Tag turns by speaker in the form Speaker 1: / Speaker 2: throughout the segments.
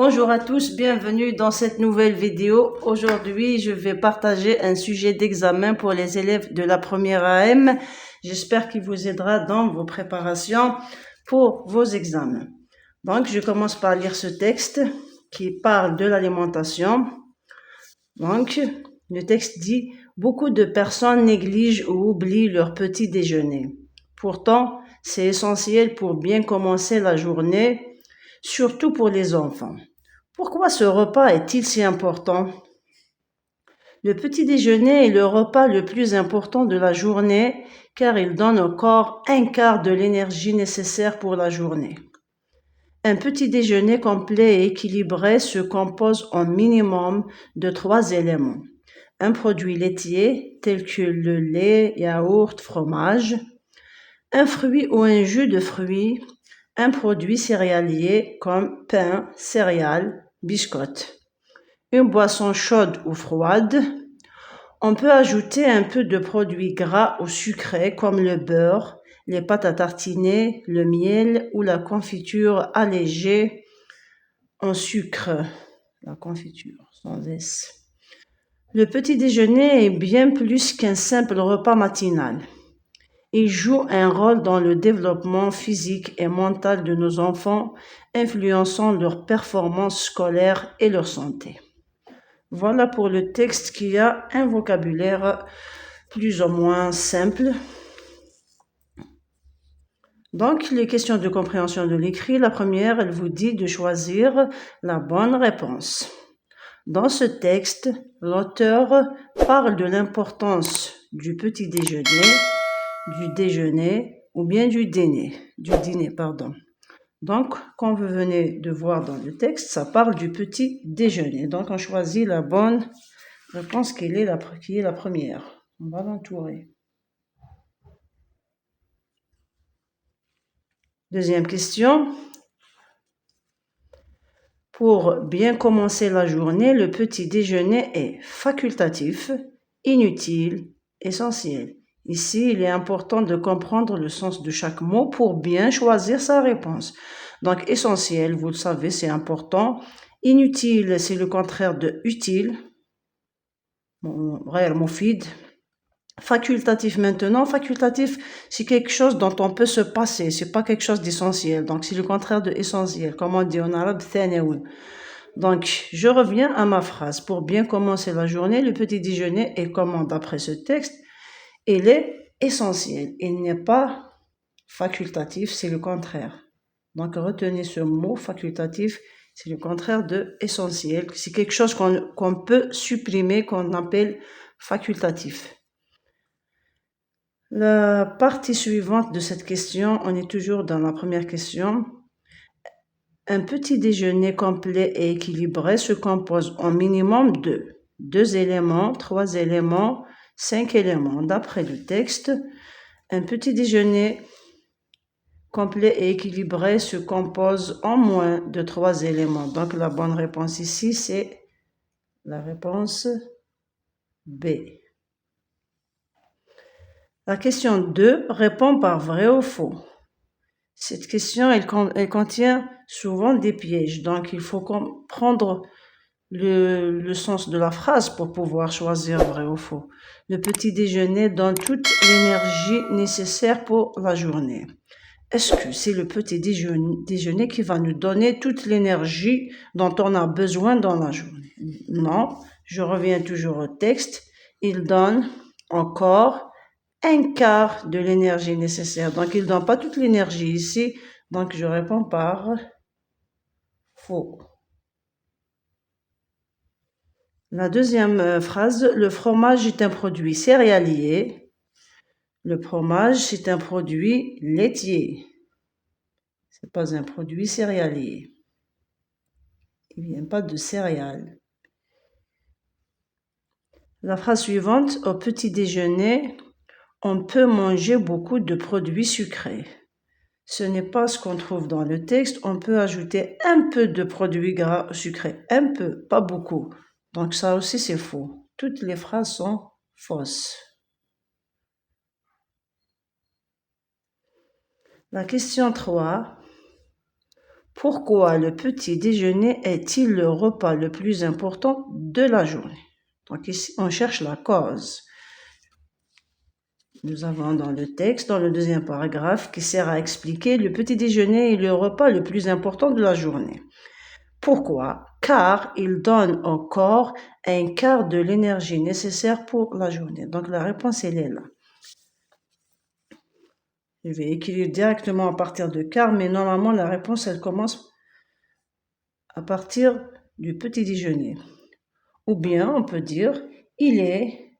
Speaker 1: Bonjour à tous, bienvenue dans cette nouvelle vidéo. Aujourd'hui, je vais partager un sujet d'examen pour les élèves de la première AM. J'espère qu'il vous aidera dans vos préparations pour vos examens. Donc, je commence par lire ce texte qui parle de l'alimentation. Donc, le texte dit « Beaucoup de personnes négligent ou oublient leur petit déjeuner. Pourtant, c'est essentiel pour bien commencer la journée, surtout pour les enfants. Pourquoi ce repas est-il si important? Le petit déjeuner est le repas le plus important de la journée car il donne au corps un quart de l'énergie nécessaire pour la journée. Un petit déjeuner complet et équilibré se compose en minimum de 3 éléments. Un produit laitier tel que le lait, yaourt, fromage, un fruit ou un jus de fruits, un produit céréalier comme pain, céréales, biscottes, une boisson chaude ou froide. On peut ajouter un peu de produits gras ou sucrés comme le beurre, les pâtes à tartiner, le miel ou la confiture allégée en sucre. La confiture, sans S. Le petit déjeuner est bien plus qu'un simple repas matinal. Il joue un rôle dans le développement physique et mental de nos enfants, influençant leur performance scolaire et leur santé. Voilà pour le texte qui a un vocabulaire plus ou moins simple. Donc, les questions de compréhension de l'écrit, la première, elle vous dit de choisir la bonne réponse. Dans ce texte, l'auteur parle de l'importance du petit déjeuner, du déjeuner ou bien du dîner. Donc, comme vous venez de voir dans le texte, ça parle du petit déjeuner. Donc, on choisit la bonne réponse qui est la première. On va l'entourer. Deuxième question. Pour bien commencer la journée, le petit déjeuner est facultatif, inutile, essentiel. Ici, il est important de comprendre le sens de chaque mot pour bien choisir sa réponse. Donc, essentiel, vous le savez, c'est important. Inutile, c'est le contraire de utile. Réellement mufid. Facultatif maintenant. Facultatif, c'est quelque chose dont on peut se passer. C'est pas quelque chose d'essentiel. Donc, c'est le contraire de essentiel. Comme on dit en arabe, thanaoul. Donc, je reviens à ma phrase. Pour bien commencer la journée, le petit déjeuner est comment d'après ce texte? Il est essentiel. Il n'est pas facultatif, c'est le contraire. Donc, retenez ce mot facultatif, c'est le contraire de essentiel. C'est quelque chose qu'on peut supprimer, qu'on appelle facultatif. La partie suivante de cette question, on est toujours dans la première question. Un petit déjeuner complet et équilibré se compose en minimum de 2 éléments, 3 éléments, 5 éléments. D'après le texte, un petit déjeuner complet et équilibré se compose en moins de 3 éléments. Donc la bonne réponse ici, c'est la réponse B. La question 2 répond par vrai ou faux. Cette question, elle contient souvent des pièges, donc il faut comprendre le sens de la phrase pour pouvoir choisir vrai ou faux. Le petit déjeuner donne toute l'énergie nécessaire pour la journée. Est-ce que c'est le petit déjeuner qui va nous donner toute l'énergie dont on a besoin dans la journée? Non, je reviens toujours au texte. Il donne encore un quart de l'énergie nécessaire. Donc, il ne donne pas toute l'énergie ici. Donc, je réponds par faux. La deuxième phrase, le fromage est un produit céréalier. Le fromage, c'est un produit laitier. Ce n'est pas un produit céréalier. Il ne vient pas de céréales. La phrase suivante, au petit déjeuner, on peut manger beaucoup de produits sucrés. Ce n'est pas ce qu'on trouve dans le texte. On peut ajouter un peu de produits gras sucrés. Un peu, pas beaucoup. Donc ça aussi c'est faux. Toutes les phrases sont fausses. La question 3. Pourquoi le petit déjeuner est-il le repas le plus important de la journée? Donc ici, on cherche la cause. Nous avons dans le texte, dans le deuxième paragraphe, qui sert à expliquer le petit déjeuner est le repas le plus important de la journée. Pourquoi? Car il donne au corps un quart de l'énergie nécessaire pour la journée. Donc la réponse, elle est là. Je vais écrire directement à partir de car, mais normalement la réponse, elle commence à partir du petit déjeuner. Ou bien on peut dire, il est,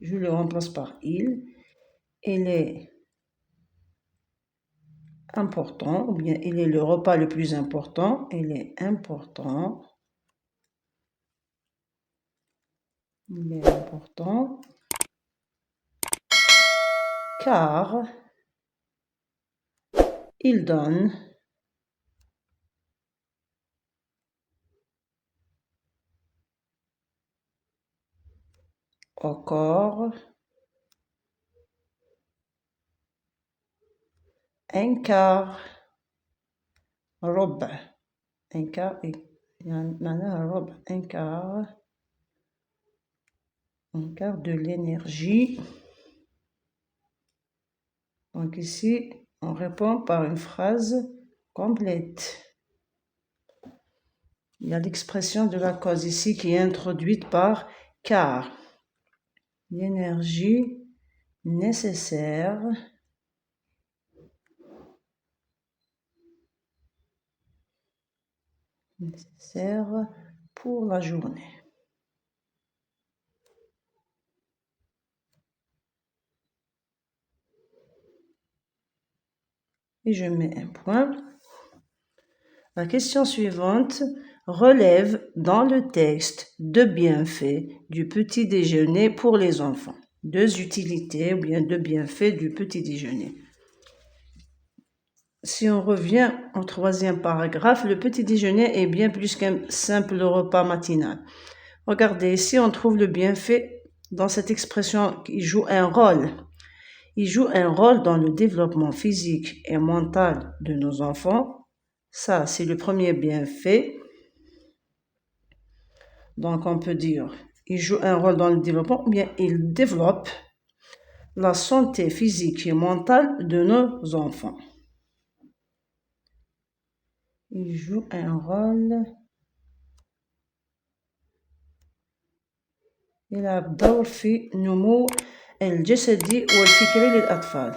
Speaker 1: je le remplace par il est important, ou bien il est le repas le plus important, il est important, car il donne au corps un quart ربع un quart يعني معناها ربع un quart de l'énergie. Donc ici on répond par une phrase complète. Il y a l'expression de la cause ici qui est introduite par car l'énergie nécessaire pour la journée. Et je mets un point. La question suivante relève dans le texte deux bienfaits du petit déjeuner pour les enfants. Deux utilités ou bien deux bienfaits du petit déjeuner. Si on revient au troisième paragraphe, le petit déjeuner est bien plus qu'un simple repas matinal. Regardez, ici on trouve le bienfait dans cette expression qui joue un rôle. Il joue un rôle dans le développement physique et mental de nos enfants. Ça, c'est le premier bienfait. Donc, on peut dire, il joue un rôle dans le développement, ou bien il développe la santé physique et mentale de nos enfants. Il joue un rôle. يلعب دور في نمو الجسدي والفكري للأطفال.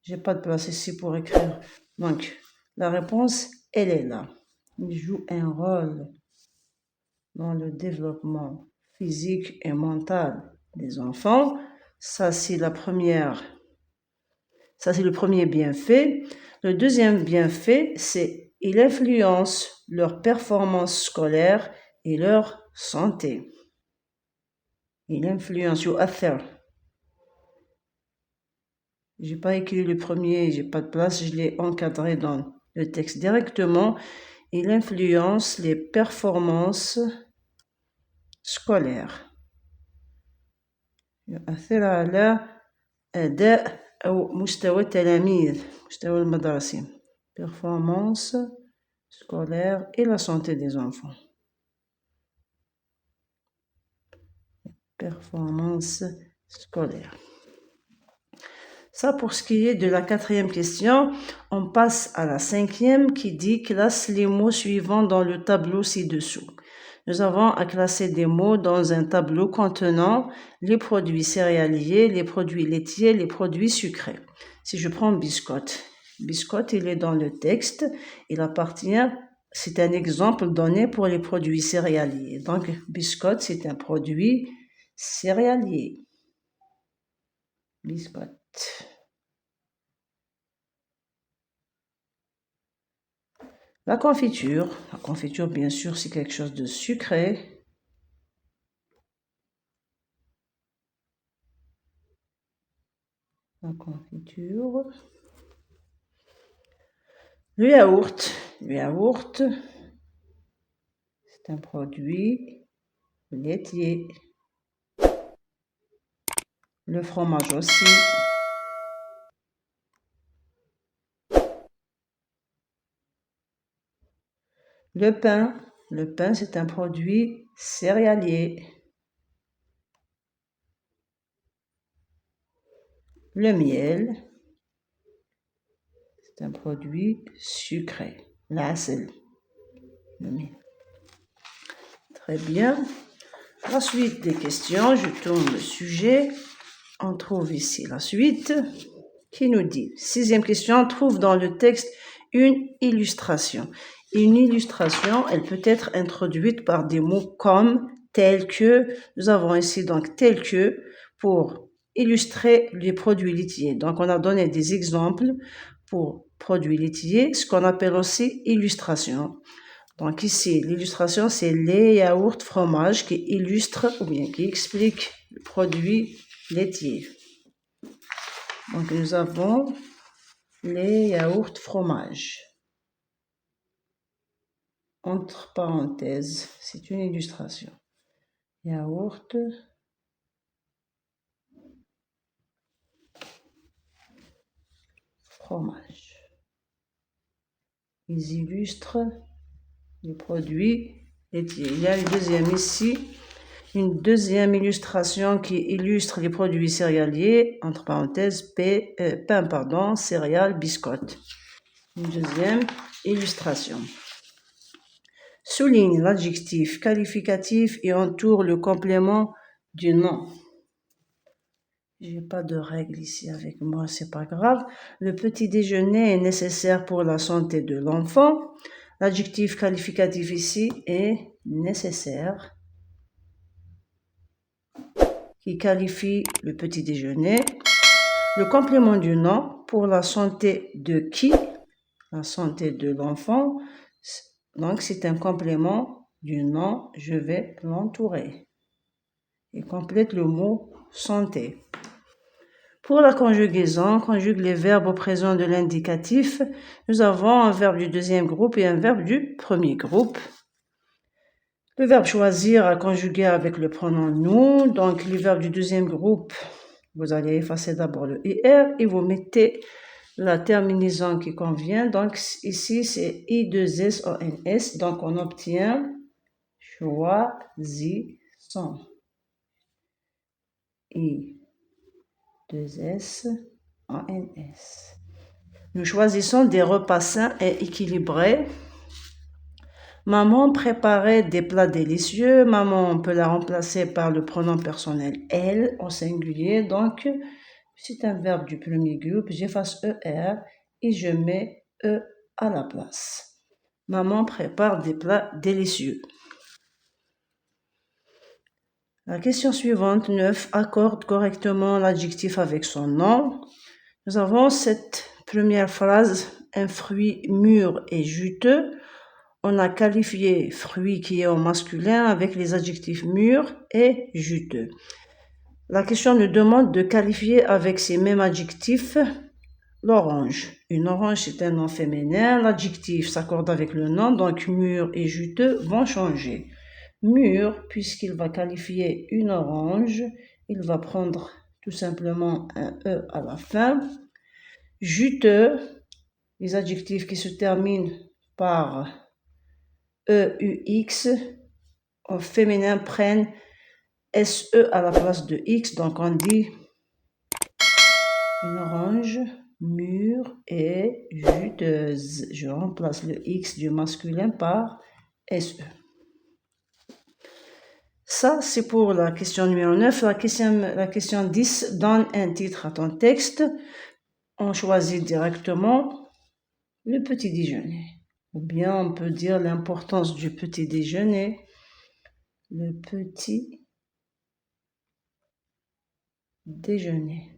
Speaker 1: J'ai pas de place ici pour écrire. Donc, la réponse, elle est là. Il joue un rôle dans le développement physique et mental des enfants. Ça, c'est le premier bienfait. Le deuxième bienfait, c'est il influence leur performance scolaire et leur santé. Il influence يؤثر. J'ai pas écrit le premier, j'ai pas de place, je l'ai encadré dans le texte directement. Il influence les performances scolaires. يؤثر على أداء أو مستوى التلاميذ مستوى المدرسي. Performance scolaire et la santé des enfants. Performance scolaire. Ça pour ce qui est de la quatrième question. On passe à la cinquième qui dit classe les mots suivants dans le tableau ci-dessous. Nous avons à classer des mots dans un tableau contenant les produits céréaliers, les produits laitiers, les produits sucrés. Si je prends biscotte, biscotte il est dans le texte, il appartient, c'est un exemple donné pour les produits céréaliers. Donc biscotte c'est un produit céréalier. Biscotte. La confiture bien sûr c'est quelque chose de sucré. La confiture. Le yaourt c'est un produit laitier. Le fromage aussi. Le pain, c'est un produit céréalier. Le miel, c'est un produit sucré. L'asel, le miel. Très bien. La suite des questions, je tourne le sujet. On trouve ici la suite qui nous dit, 6e question, trouve dans le texte une illustration. Une illustration, elle peut être introduite par des mots comme, tel que, nous avons ici donc tel que, pour illustrer les produits laitiers. Donc on a donné des exemples pour produits laitiers, ce qu'on appelle aussi illustration. Donc ici, l'illustration, c'est lait, yaourt, fromage qui illustre ou bien qui explique le produit laitier. Donc nous avons lait, yaourt, fromage. Entre parenthèses, c'est une illustration. Yaourt, fromage. Ils illustrent les produits laitiers. Il y a une deuxième ici, une deuxième illustration qui illustre les produits céréaliers, entre parenthèses, pain, céréales, biscottes. Une deuxième illustration. Souligne l'adjectif qualificatif et entoure le complément du nom. J'ai pas de règle ici avec moi, c'est pas grave. Le petit déjeuner est nécessaire pour la santé de l'enfant. L'adjectif qualificatif ici est nécessaire, qui qualifie le petit déjeuner. Le complément du nom pour la santé de qui? La santé de l'enfant. Donc, c'est un complément du nom, je vais l'entourer. Et complète le mot santé. Pour la conjugaison, conjugue les verbes au présent de l'indicatif. Nous avons un verbe du deuxième groupe et un verbe du premier groupe. Le verbe choisir à conjuguer avec le pronom nous. Donc, les verbes du deuxième groupe, vous allez effacer d'abord le IR et vous mettez la terminaison qui convient. Donc, ici, c'est I2SONS. Donc, on obtient choisissons. I2SONS. Nous choisissons des repas sains et équilibrés. Maman préparait des plats délicieux. Maman, on peut la remplacer par le pronom personnel elle au singulier. Donc, c'est un verbe du premier groupe. J'efface ER et je mets E à la place. Maman prépare des plats délicieux. La question suivante, 9. Accorde correctement l'adjectif avec son nom. Nous avons cette première phrase, un fruit mûr et juteux. On a qualifié fruit qui est au masculin avec les adjectifs mûr et juteux. La question nous demande de qualifier avec ces mêmes adjectifs l'orange. Une orange, c'est un nom féminin. L'adjectif s'accorde avec le nom, donc mûr et juteux vont changer. Mûr, puisqu'il va qualifier une orange, il va prendre tout simplement un E à la fin. Juteux, les adjectifs qui se terminent par EUX, au féminin prennent SE à la place de X, donc on dit une orange mûre et juteuse. Je remplace le X du masculin par SE. Ça, c'est pour la question numéro 9. La question 10, donne un titre à ton texte. On choisit directement le petit déjeuner. Ou bien on peut dire l'importance du petit déjeuner. Le petit déjeuner.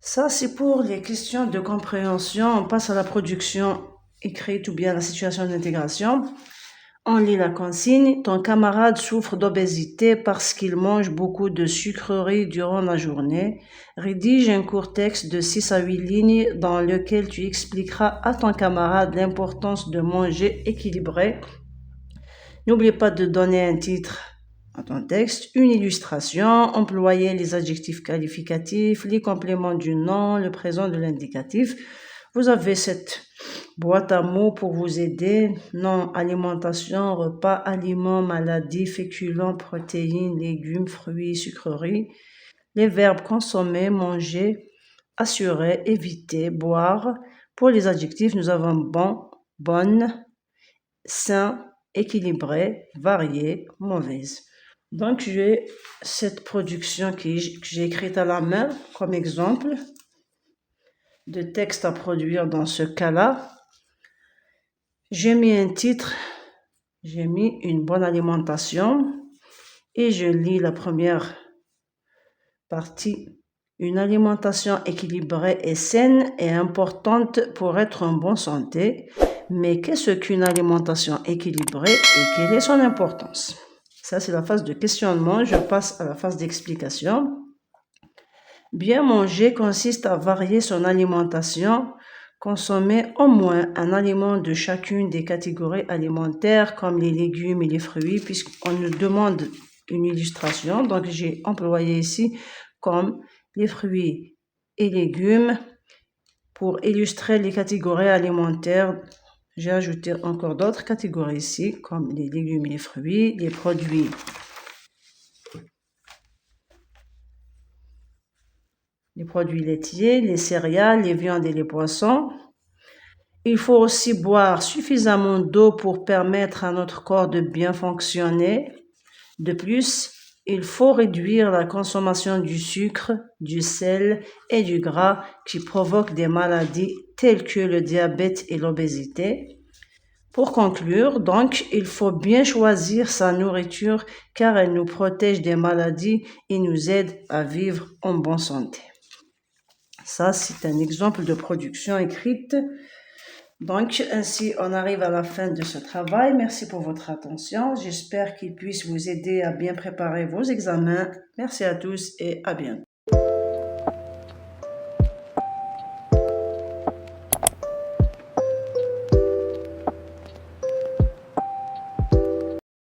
Speaker 1: Ça, c'est pour les questions de compréhension. On passe à la production écrite ou bien la situation d'intégration. On lit la consigne. Ton camarade souffre d'obésité parce qu'il mange beaucoup de sucreries durant la journée. Rédige un court texte de 6 à 8 lignes dans lequel tu expliqueras à ton camarade l'importance de manger équilibré. N'oublie pas de donner un titre à ton texte, une illustration, employez les adjectifs qualificatifs, les compléments du nom, le présent de l'indicatif. Vous avez cette boîte à mots pour vous aider. Nom, alimentation, repas, aliments, maladies, féculents, protéines, légumes, fruits, sucreries. Les verbes consommer, manger, assurer, éviter, boire. Pour les adjectifs, nous avons bon, bonne, sain, équilibré, varié, mauvaise. Donc, j'ai cette production que j'ai écrite à la main comme exemple de texte à produire dans ce cas-là. J'ai mis un titre, j'ai mis une bonne alimentation et je lis la première partie. Une alimentation équilibrée et saine est importante pour être en bonne santé. Mais qu'est-ce qu'une alimentation équilibrée et quelle est son importance? Ça, c'est la phase de questionnement. Je passe à la phase d'explication. Bien manger consiste à varier son alimentation, consommer au moins un aliment de chacune des catégories alimentaires comme les légumes et les fruits, puisqu'on nous demande une illustration. Donc, j'ai employé ici comme les fruits et légumes. Pour illustrer les catégories alimentaires, j'ai ajouté encore d'autres catégories ici, comme les légumes et les fruits, les produits laitiers, les céréales, les viandes et les poissons. Il faut aussi boire suffisamment d'eau pour permettre à notre corps de bien fonctionner. De plus, il faut réduire la consommation du sucre, du sel et du gras qui provoquent des maladies telles que le diabète et l'obésité. Pour conclure, donc, il faut bien choisir sa nourriture car elle nous protège des maladies et nous aide à vivre en bonne santé. Ça, c'est un exemple de production écrite. Donc, ainsi, on arrive à la fin de ce travail. Merci pour votre attention. J'espère qu'il puisse vous aider à bien préparer vos examens. Merci à tous et à bientôt.